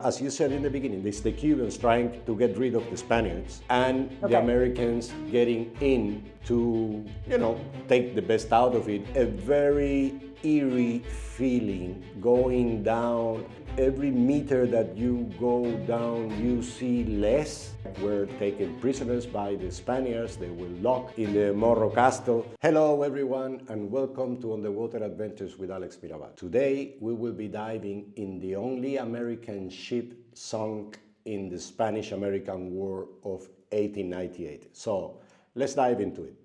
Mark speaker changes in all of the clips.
Speaker 1: As you said in the beginning, it's the Cubans trying to get rid of the Spaniards and the Americans getting in to, take the best out of it. A very eerie feeling going down. Every meter that you go down, you see less. We're taken prisoners by the Spaniards. They were locked in the Morro Castle. Hello everyone and welcome to Underwater Adventures with Alex Mirabal. Today we will be diving in the only American ship sunk in the Spanish-American War of 1898. So let's dive into it.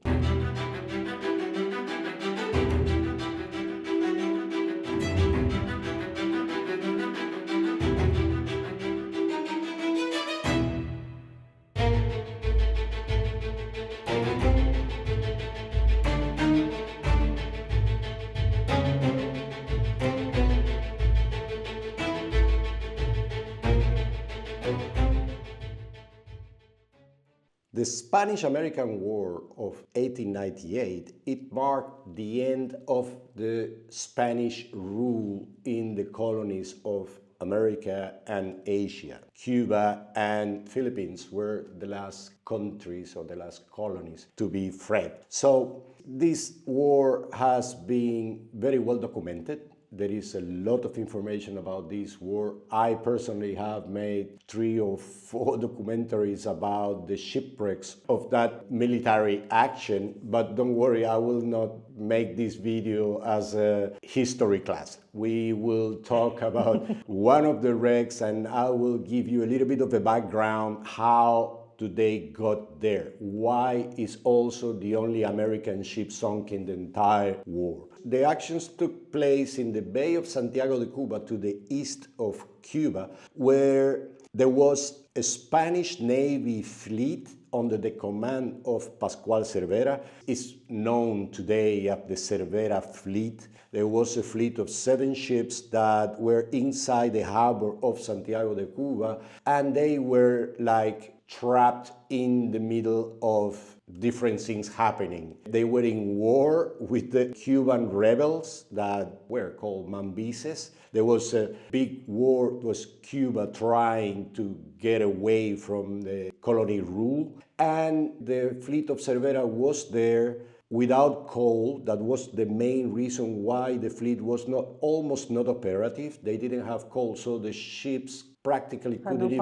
Speaker 1: The Spanish-American War of 1898, it marked the end of the Spanish rule in the colonies of America and Asia. Cuba and Philippines were the last countries or the last colonies to be freed. So this war has been very well documented. There is a lot of information about this war. I personally have made 3 or 4 documentaries about the shipwrecks of that military action, but don't worry, I will not make this video as a history class. We will talk about one of the wrecks and I will give you a little bit of a background how they got there. Why is also the only American ship sunk in the entire war. The actions took place in the Bay of Santiago de Cuba to the east of Cuba, where there was a Spanish Navy fleet under the command of Pascual Cervera. It's known today as the Cervera fleet. There was a fleet of 7 ships that were inside the harbor of Santiago de Cuba, and they were like trapped in the middle of different things happening. They were in war with the Cuban rebels that were called Mambises. There was a big war. It was Cuba trying to get away from the colony rule. And the fleet of Cervera was there without coal. That was the main reason why the fleet was almost not operative. They didn't have coal, so the ships practically couldn't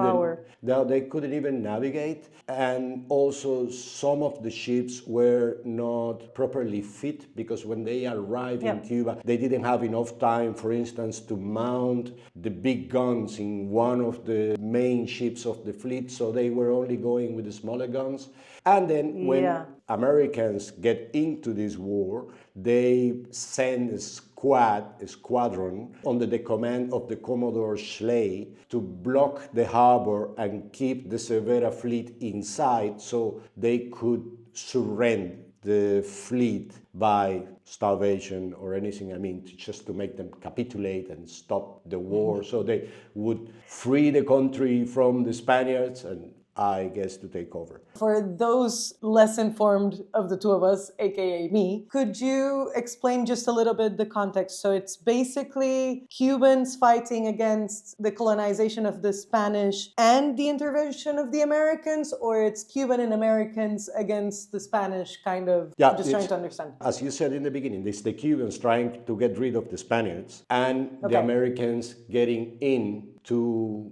Speaker 1: even navigate, and also some of the ships were not properly fit because when they arrived in Cuba they didn't have enough time, for instance, to mount the big guns in one of the main ships of the fleet, so they were only going with the smaller guns. And then when Americans get into this war, they send a squadron under the command of the Commodore Schley to block the harbor and keep the Cervera fleet inside so they could surrender the fleet by starvation or anything, just to make them capitulate and stop the war, so they would free the country from the Spaniards and I guess to take over.
Speaker 2: For those less informed of the two of us, aka me, could you explain just a little bit the context? So it's basically Cubans fighting against the colonization of the Spanish and the intervention of the Americans, or it's Cuban and Americans against the Spanish, kind of? Just trying to understand.
Speaker 1: As you said in the beginning, it's the Cubans trying to get rid of the Spaniards and the Americans getting in to,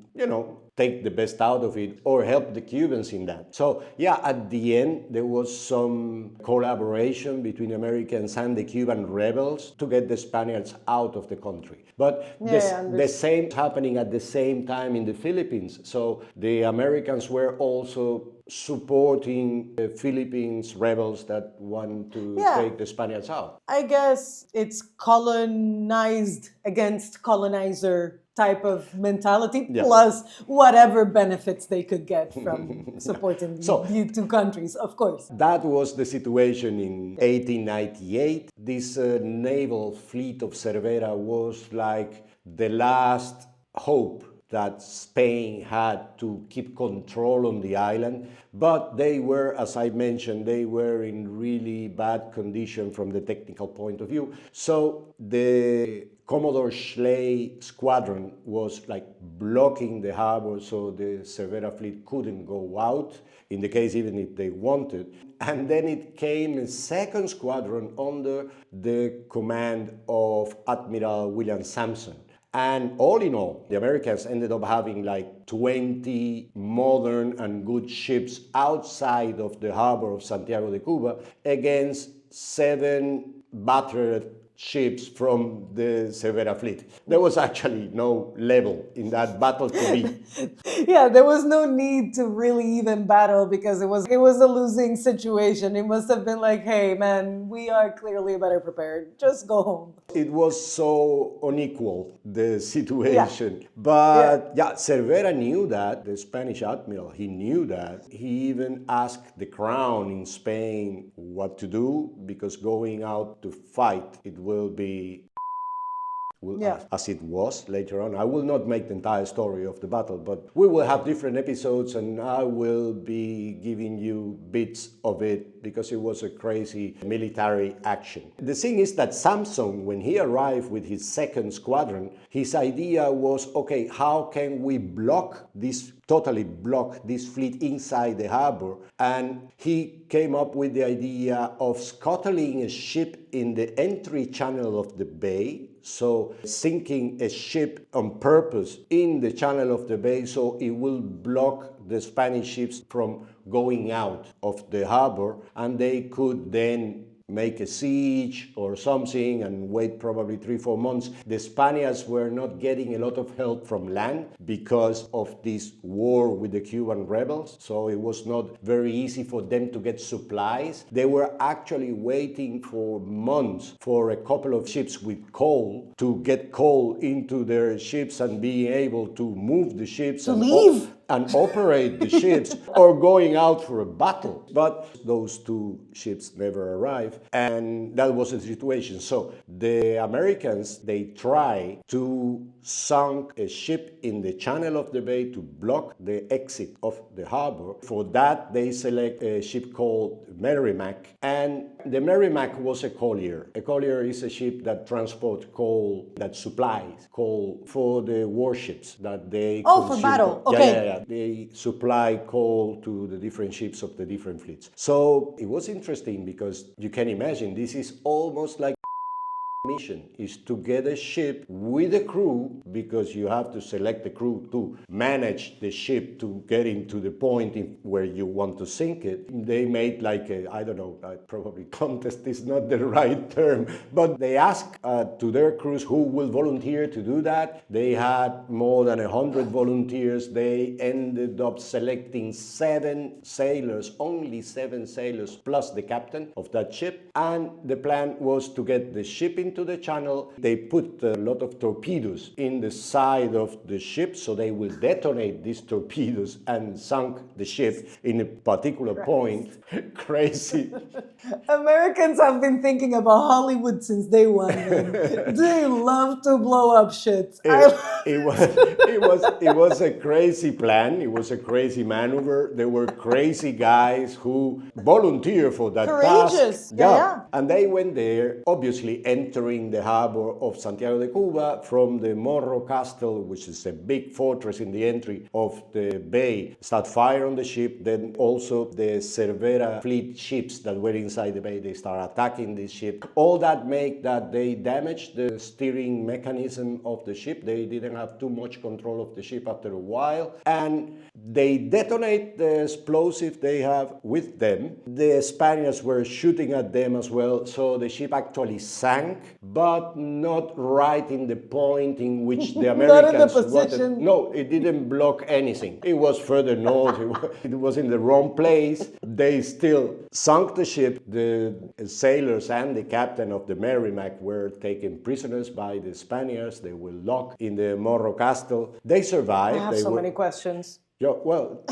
Speaker 1: take the best out of it or help the Cubans in that. So at the end there was some collaboration between Americans and the Cuban rebels to get the Spaniards out of the country. But the same happening at the same time in the Philippines. So the Americans were also supporting the Philippines rebels that want to take the Spaniards out.
Speaker 2: I guess it's colonized against colonizer type of mentality, plus whatever benefits they could get from supporting the two countries, of course.
Speaker 1: That was the situation in 1898. This naval fleet of Cervera was like the last hope that Spain had to keep control on the island, but they were, as I mentioned, they were in really bad condition from the technical point of view. So the Commodore Schley squadron was like blocking the harbor so the Cervera fleet couldn't go out, in the case even if they wanted. And then it came a second squadron under the command of Admiral William Sampson. And all in all, the Americans ended up having like 20 modern and good ships outside of the harbor of Santiago de Cuba against 7 battered ships from the Cervera fleet. There was actually no level in that battle to be.
Speaker 2: Yeah, there was no need to really even battle because it was a losing situation. It must have been like, hey man, we are clearly better prepared. Just go home.
Speaker 1: It was so unequal, the situation. But yeah, Cervera knew that, the Spanish admiral, he knew that. He even asked the crown in Spain what to do, because going out to fight, it will be as it was later on. I will not make the entire story of the battle, but we will have different episodes and I will be giving you bits of it because it was a crazy military action. The thing is that Sampson, when he arrived with his second squadron, his idea was, okay, how can we totally block this fleet inside the harbor? And he came up with the idea of scuttling a ship in the entry channel of the bay, so sinking a ship on purpose in the channel of the bay so it will block the Spanish ships from going out of the harbor, and they could then make a siege or something and wait probably 3-4 months. The Spaniards were not getting a lot of help from land because of this war with the Cuban rebels, so it was not very easy for them to get supplies. They were actually waiting for months for a couple of ships with coal to get coal into their ships and being able to move the ships and operate the ships or going out for a battle. But those 2 ships never arrived, and that was the situation. So the Americans, they try to sink a ship in the channel of the bay to block the exit of the harbor. For that, they select a ship called Merrimac, and the Merrimac was a collier. A collier is a ship that transports coal, that supplies coal for the warships that they consume.
Speaker 2: For battle. Okay.
Speaker 1: Yeah. They supply coal to the different ships of the different fleets. So it was interesting because you can imagine this is almost like mission is to get a ship with a crew, because you have to select the crew to manage the ship to get into the point where you want to sink it. They made like I don't know, probably contest is not the right term, but they asked to their crews who will volunteer to do that. They had more than 100 volunteers. They ended up selecting 7 sailors, only 7 sailors plus the captain of that ship, and the plan was to get the ship into the channel. They put a lot of torpedoes in the side of the ship, so they will detonate these torpedoes and sink the ship in a particular point. Crazy.
Speaker 2: Americans have been thinking about Hollywood since day one. They love to blow up shit.
Speaker 1: It was a crazy plan. It was a crazy maneuver. There were crazy guys who volunteered for that
Speaker 2: Courageous.
Speaker 1: task.
Speaker 2: Yeah.
Speaker 1: And they went there, obviously entering the harbor of Santiago de Cuba from the Morro Castle, which is a big fortress in the entry of the bay. Start fire on the ship. Then also the Cervera fleet ships that were inside the bay, they start attacking this ship. All that make that they damaged the steering mechanism of the ship. They didn't have too much control of the ship after a while, and they detonate the explosive they have with them. The Spaniards were shooting at them as well, so the ship actually sank, but not right in the point in which the Americans
Speaker 2: not in the position.
Speaker 1: wanted. No, it didn't block anything. It was further north. It was in the wrong place. They still sunk the ship. The sailors and the captain of the Merrimac were taken prisoners by the Spaniards. They were locked in the Morro Castle. They survived.
Speaker 2: I have many questions.
Speaker 1: Yeah, well,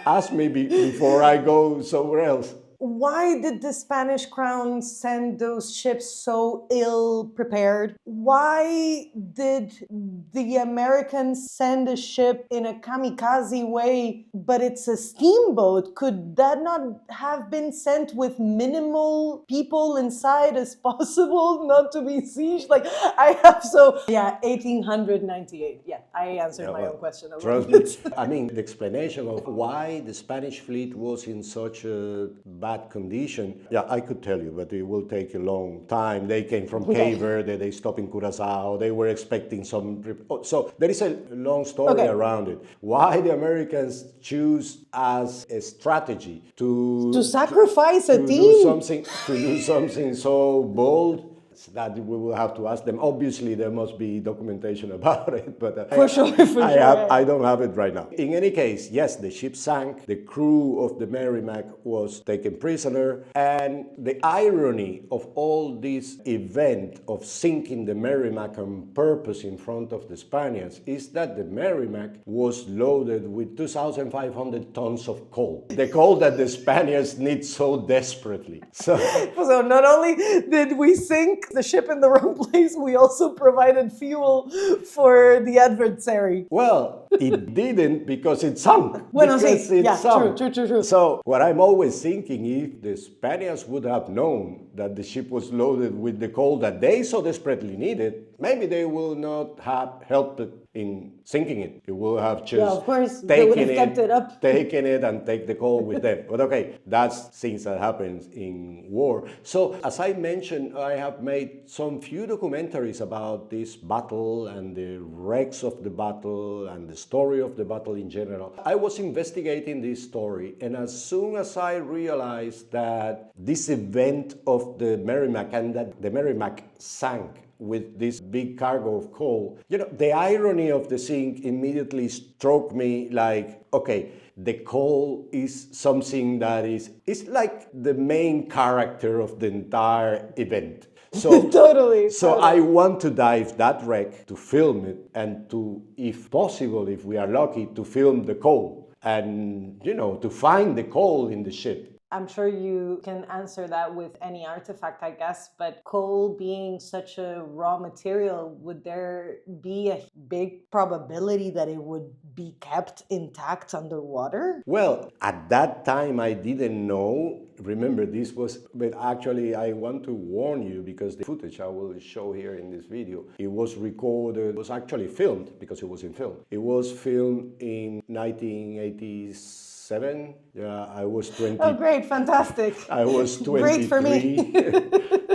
Speaker 1: ask me before I go somewhere else.
Speaker 2: Why did the Spanish crown send those ships so ill prepared? Why did the Americans send a ship in a kamikaze way, but it's a steamboat? Could that not have been sent with minimal people inside as possible, not to be sieged? Like, I have so, yeah, 1898. Yeah, I answered my own question a little
Speaker 1: Trust me.
Speaker 2: bit.
Speaker 1: I mean, the explanation of why the Spanish fleet was in such a bad condition, yeah, I could tell you, but it will take a long time. They came from Cape Verde, they stopped in Curacao, they were expecting some... So there is a long story around it. Why the Americans choose as a strategy to
Speaker 2: sacrifice a team?
Speaker 1: To do something so bold, that we will have to ask them. Obviously, there must be documentation about it, but
Speaker 2: for sure.
Speaker 1: I don't have it right now. In any case, yes, the ship sank. The crew of the Merrimac was taken prisoner, and the irony of all this event of sinking the Merrimac on purpose in front of the Spaniards is that the Merrimac was loaded with 2,500 tons of coal, the coal that the Spaniards need so desperately. So
Speaker 2: not only did we sink the ship in the wrong place, we also provided fuel for the adversary.
Speaker 1: Well, it didn't because it sunk.
Speaker 2: True.
Speaker 1: So what I'm always thinking, if the Spaniards would have known that the ship was loaded with the coal that they so desperately needed, maybe they will not have helped it in sinking it. It will have just taken it and take the coal with them. But okay, that's things that happens in war. So as I mentioned, I have made some few documentaries about this battle and the wrecks of the battle and the story of the battle in general. I was investigating this story, and as soon as I realized that this event of the Merrimac and that the Merrimac sank with this big cargo of coal, you know, the irony of the thing immediately struck me like, okay, the coal is something that is like the main character of the entire event. So
Speaker 2: totally.
Speaker 1: I want to dive that wreck, to film it, and to, if possible, if we are lucky, to film the coal and, you know, to find the coal in the ship.
Speaker 2: I'm sure you can answer that with any artifact, I guess, but coal being such a raw material, would there be a big probability that it would be kept intact underwater?
Speaker 1: Well, at that time I didn't know. Remember, this was, but actually I want to warn you because the footage I will show here in this video, it was recorded, it was actually filmed because it was in film. It was filmed in 1987. Yeah, I was 20.
Speaker 2: Oh, great, fantastic.
Speaker 1: I was 23.
Speaker 2: Great for me.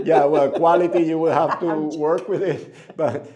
Speaker 1: Yeah, well, quality, you will have to work with it. But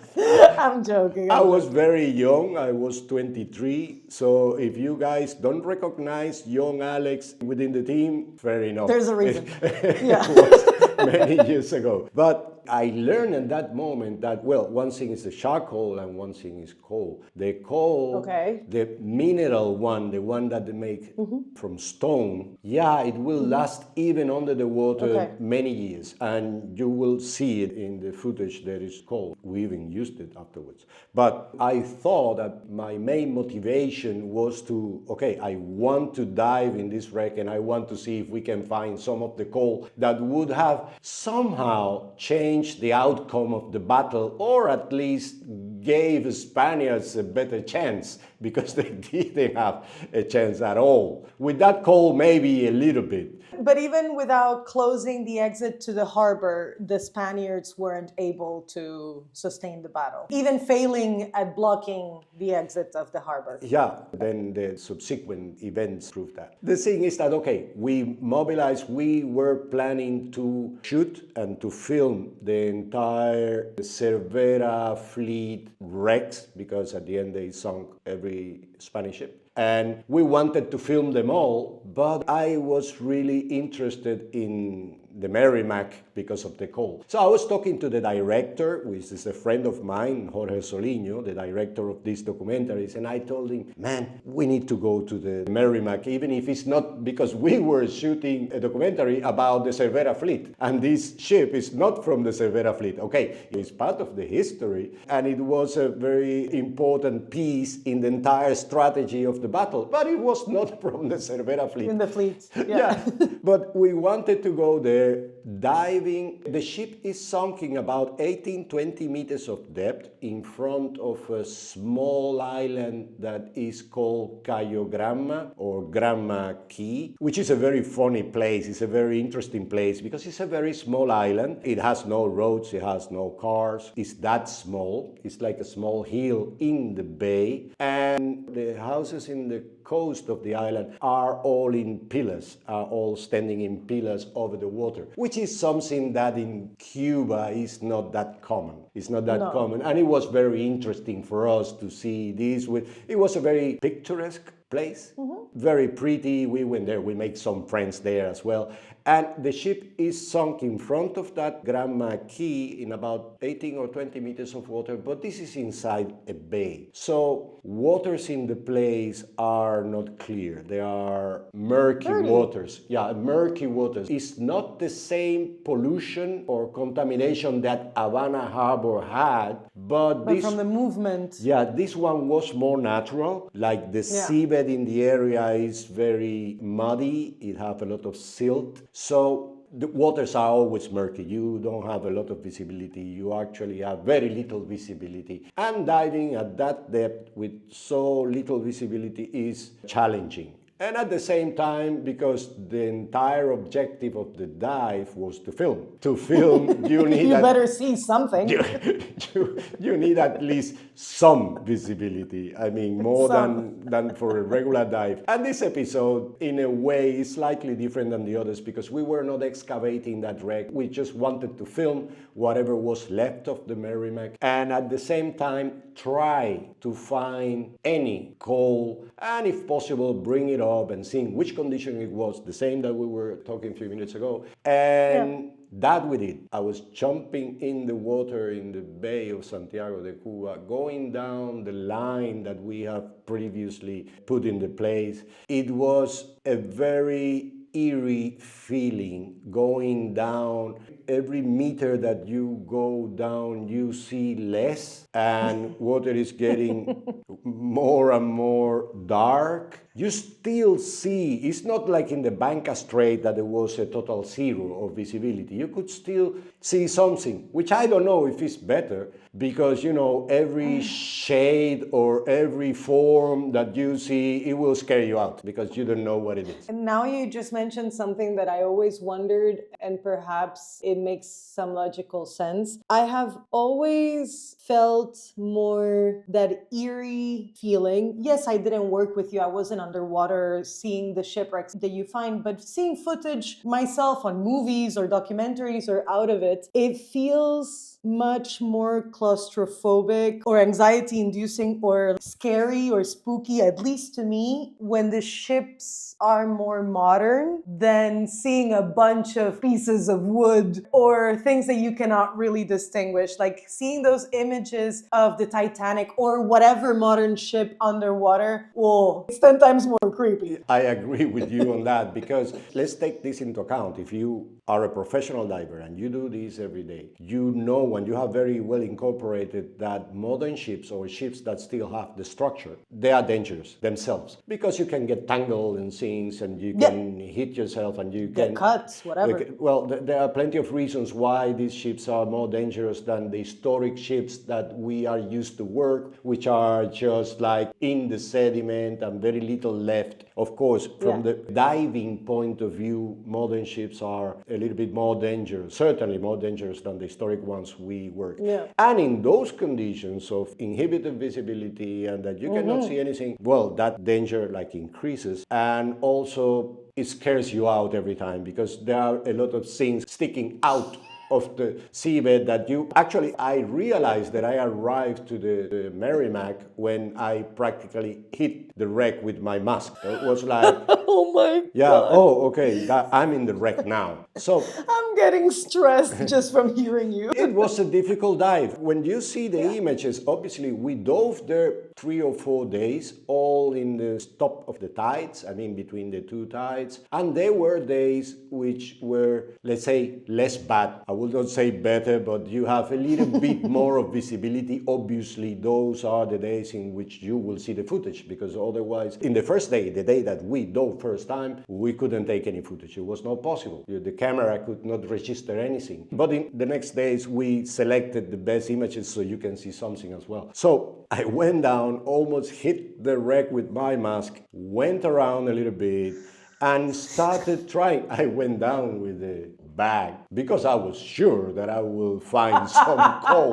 Speaker 2: I'm joking.
Speaker 1: I was very young. I was 23. So if you guys don't recognize young Alex within the team, fair enough.
Speaker 2: There's a reason. Yeah.
Speaker 1: It was many years ago. But I learned in that moment that, well, one thing is the charcoal and one thing is coal. The coal, the mineral one, the one that they make from stone, yeah, it will last even under the water many years. And you will see it in the footage that is coal. We even used it afterwards. But I thought that my main motivation was to, okay, I want to dive in this wreck and I want to see if we can find some of the coal that would have somehow changed the outcome of the battle, or at least gave Spaniards a better chance, because they didn't have a chance at all. With that coal, maybe a little bit.
Speaker 2: But even without closing the exit to the harbor, the Spaniards weren't able to sustain the battle, even failing at blocking the exit of the harbor.
Speaker 1: Yeah, then the subsequent events proved that. The thing is that, okay, we mobilized, we were planning to shoot and to film the entire Cervera fleet wrecks, because at the end they sunk every Spanish ship. And we wanted to film them all, but I was really interested in the Merrimac because of the cold. So I was talking to the director, which is a friend of mine, Jorge Soliño, the director of these documentaries, and I told him, man, we need to go to the Merrimac, even if it's not because we were shooting a documentary about the Cervera fleet. And this ship is not from the Cervera fleet. Okay, it's part of the history, and it was a very important piece in the entire strategy of the battle, but it was not from the Cervera fleet.
Speaker 2: In the fleet,
Speaker 1: Yeah, but we wanted to go there diving. The ship is sunk in about 18-20 meters of depth in front of a small island that is called Cayo Granma or Granma Key, which is a very funny place. It's a very interesting place because it's a very small island. It has no roads, it has no cars. It's that small. It's like a small hill in the bay, and the houses in the coast of the island are all in pillars, are all standing in pillars over the water, which is something that in Cuba is not that common. It's not that common, and it was very interesting for us to see this. It was a very picturesque place, very pretty. We went there, we made some friends there as well. And the ship is sunk in front of that Granma Key in about 18 or 20 meters of water, but this is inside a bay. So waters in the place are not clear. They are murky waters. Yeah, murky waters. It's not the same pollution or contamination that Havana Harbor had, but this,
Speaker 2: from the movement.
Speaker 1: Yeah, this one was more natural. Like the seabed in the area is very muddy. It has a lot of silt. So the waters are always murky. You don't have a lot of visibility. You actually have very little visibility. And diving at that depth with so little visibility is challenging. And at the same time, because the entire objective of the dive was to film. To film, you need...
Speaker 2: You better see something.
Speaker 1: You need at least some visibility. I mean, more than for a regular dive. And this episode, in a way, is slightly different than the others because we were not excavating that wreck. We just wanted to film whatever was left of the Merrimac, and at the same time, try to find any coal, and if possible, bring it up and see in which condition it was, the same that we were talking a few minutes ago. And that we did. I was jumping in the water in the Bay of Santiago de Cuba, going down the line that we have previously put into place. It was a very eerie feeling going down. Every meter that you go down, you see less, and water is getting more and more dark. You still see, it's not like in the Banca Strait that there was a total zero of visibility. You could still see something, which I don't know if it's better, because, you know, every shade or every form that you see, it will scare you out because you don't know what it is.
Speaker 2: And now you just mentioned something that I always wondered, and perhaps it makes some logical sense. I have always felt more that eerie feeling. Yes, I didn't work with you. I wasn't underwater seeing the shipwrecks that you find, but seeing footage myself on movies or documentaries or out of it, it feels much more claustrophobic or anxiety inducing or scary or spooky, at least to me, when the ships are more modern than seeing a bunch of pieces of wood or things that you cannot really distinguish. Like seeing those images of the Titanic or whatever modern ship underwater, whoa, it's 10 times more creepy.
Speaker 1: I agree with you on that, because let's take this into account. If you are a professional diver and you do this every day, you know, and you have very well incorporated that modern ships or ships that still have the structure, they are dangerous themselves because you can get tangled in things and you can hit yourself and you can
Speaker 2: get cuts, whatever.
Speaker 1: Well, there are plenty of reasons why these ships are more dangerous than the historic ships that we are used to work, which are just like in the sediment and very little left. Of course, from the diving point of view, modern ships are a little bit more dangerous, certainly more dangerous than the historic ones we work. And in those conditions of inhibited visibility and that you cannot see anything, well, that danger like increases, and also it scares you out every time because there are a lot of things sticking out of the seabed that you actually, I realized that I arrived to the Merrimac when I practically hit the wreck with my mask. It was like,
Speaker 2: Oh my
Speaker 1: yeah,
Speaker 2: God.
Speaker 1: oh, okay, I'm in the wreck now. So
Speaker 2: I'm getting stressed just from hearing you.
Speaker 1: it was a difficult dive. When you see the images, obviously we dove there 3 or 4 days, all in the top of the tides, I mean between the two tides. And there were days which were, let's say, less bad. I would not say better, but you have a little bit more of visibility. Obviously, those are the days in which you will see the footage, because otherwise, in the first day, the day that we dove first time, we couldn't take any footage. It was not possible. The camera could not register anything. But in the next days, we selected the best images so you can see something as well. So I went down, almost hit the wreck with my mask, went around a little bit, and started trying. I went down with a bag because I was sure that I will find some coal.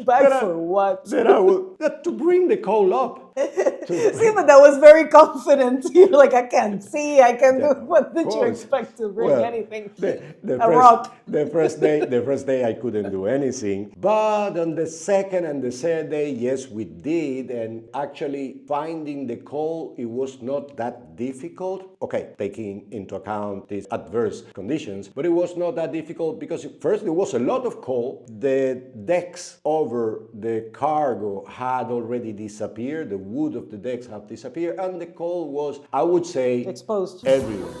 Speaker 2: Bag for what?
Speaker 1: That I will to bring the coal up.
Speaker 2: See, but that was very confident. You're like, I can't see, I can do. What did you
Speaker 1: course.
Speaker 2: expect to bring?
Speaker 1: Well,
Speaker 2: Anything?
Speaker 1: The
Speaker 2: A rock.
Speaker 1: The first day I couldn't do anything. But on the second and the third day, yes, we did. And actually finding the coal, it was not that difficult. Okay, taking into account these adverse conditions, but it was not that difficult because first there was a lot of coal. The decks over the cargo had already disappeared. The wood of the decks have disappeared, and the coal was, I would say,
Speaker 2: Exposed.
Speaker 1: everywhere.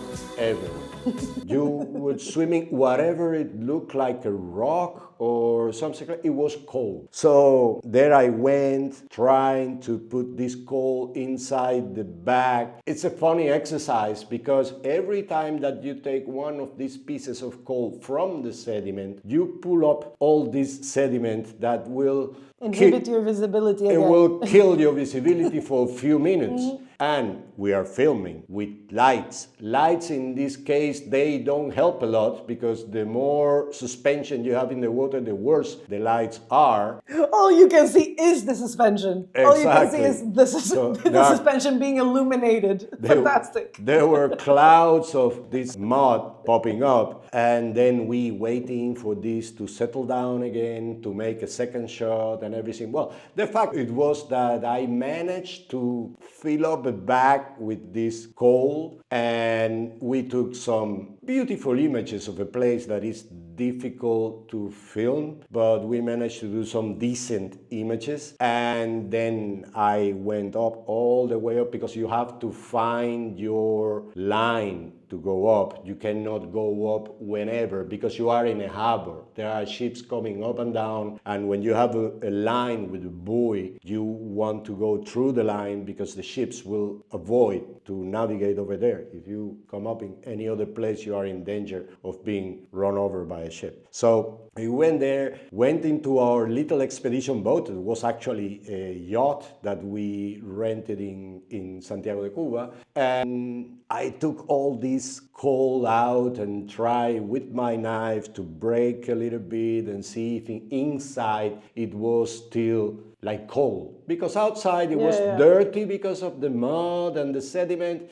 Speaker 1: You were swimming, whatever it looked like a rock or something, it was coal. So there I went trying to put this coal inside the bag. It's a funny exercise because every time that you take one of these pieces of coal from the sediment, you pull up all this sediment that will
Speaker 2: Inhibit your visibility again.
Speaker 1: it will kill your visibility for a few minutes. And we are filming with lights. Lights in this case, they don't help a lot because the more suspension you have in the water, the worse the lights are.
Speaker 2: All you can see is the suspension. All you can see is the, suspension being illuminated. Fantastic.
Speaker 1: There were clouds of this mud popping up, and then we waiting for this to settle down again, to make a second shot and everything. Well, the fact it was that I managed to fill up a bag with this coal, and we took some beautiful images of a place that is difficult to film, but we managed to do some decent images. And then I went up all the way up because you have to find your line to go up. You cannot go up whenever because you are in a harbor. There are ships coming up and down, and when you have a line with a buoy, you want to go through the line because the ships will avoid to navigate over there. If you come up in any other place, you are in danger of being run over by a ship. So we went there, went into our little expedition boat. It was actually a yacht that we rented in Santiago de Cuba, and I took all this coal out and try with my knife to break a little bit and see if inside it was still like coal, because outside it was dirty because of the mud and the sediment,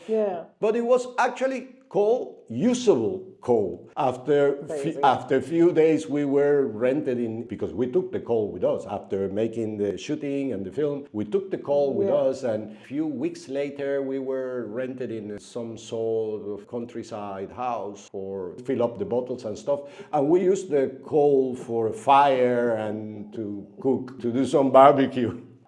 Speaker 1: but it was actually coal, usable coal. After a few days we were rented in, because we took the coal with us. After making the shooting and the film, we took the coal with us, and a few weeks later we were rented in some sort of countryside house for fill up the bottles and stuff, and we used the coal for a fire and to cook, to do some barbecue.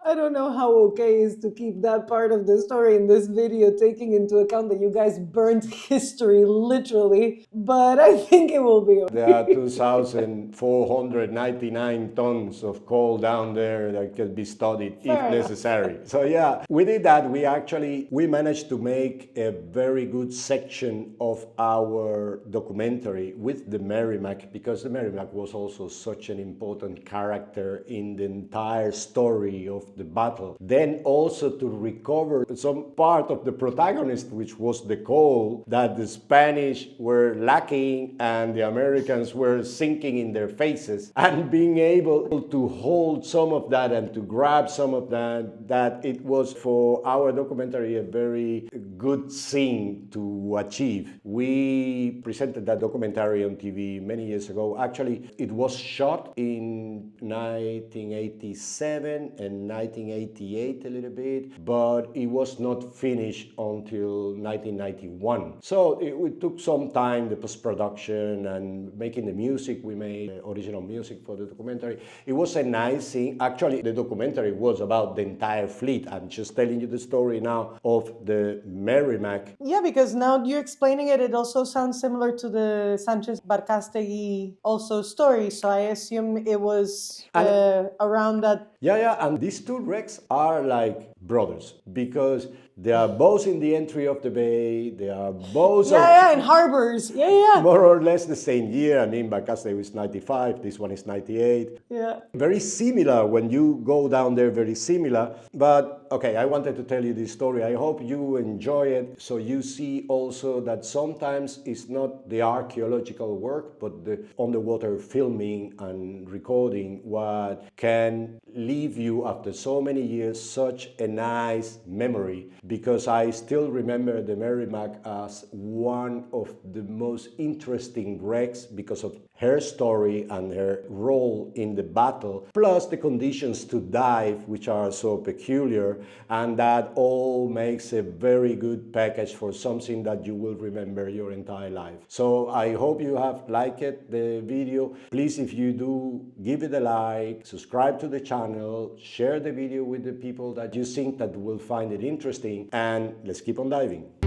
Speaker 2: I don't know how okay is to keep that part of the story in this video, taking into account that you guys burnt history literally, but I think it will be okay.
Speaker 1: There are 2,499 tons of coal down there that can be studied if necessary. So yeah, we did that. We managed to make a very good section of our documentary with the Merrimac, because the Merrimac was also such an important character in the entire story of the battle. Then also to recover some part of the protagonist, which was the coal that the Spanish were lacking and the Americans were sinking in their faces, and being able to hold some of that and to grab some of that it was for our documentary a very good thing to achieve. We presented that documentary on TV many years ago. Actually, it was shot in 1987 and 1988 a little bit, but it was not finished until 1991. So it took some time, the post-production and making the music. We made original music for the documentary. It was a nice thing. Actually, the documentary was about the entire fleet. I'm just telling you the story now of the Merrimac.
Speaker 2: Yeah, because now you're explaining it, it also sounds similar to the Sanchez Barcastegui also story. So I assume it was around that.
Speaker 1: Yeah, and these two wrecks are like brothers because they are both in the entry of the bay. They are both
Speaker 2: in harbors. Yeah.
Speaker 1: more or less the same year. I mean, Barcastegui is 95, this one is 98.
Speaker 2: Yeah.
Speaker 1: Very similar when you go down there, very similar. But okay, I wanted to tell you this story. I hope you enjoy it. So you see also that sometimes it's not the archaeological work, but the underwater filming and recording what can leave you after so many years such a nice memory, because I still remember the Merrimac as one of the most interesting wrecks because of her story and her role in the battle, plus the conditions to dive, which are so peculiar, and that all makes a very good package for something that you will remember your entire life. So I hope you have liked the video. Please, if you do, give it a like, subscribe to the channel, share the video with the people that you think that will find it interesting, and let's keep on diving.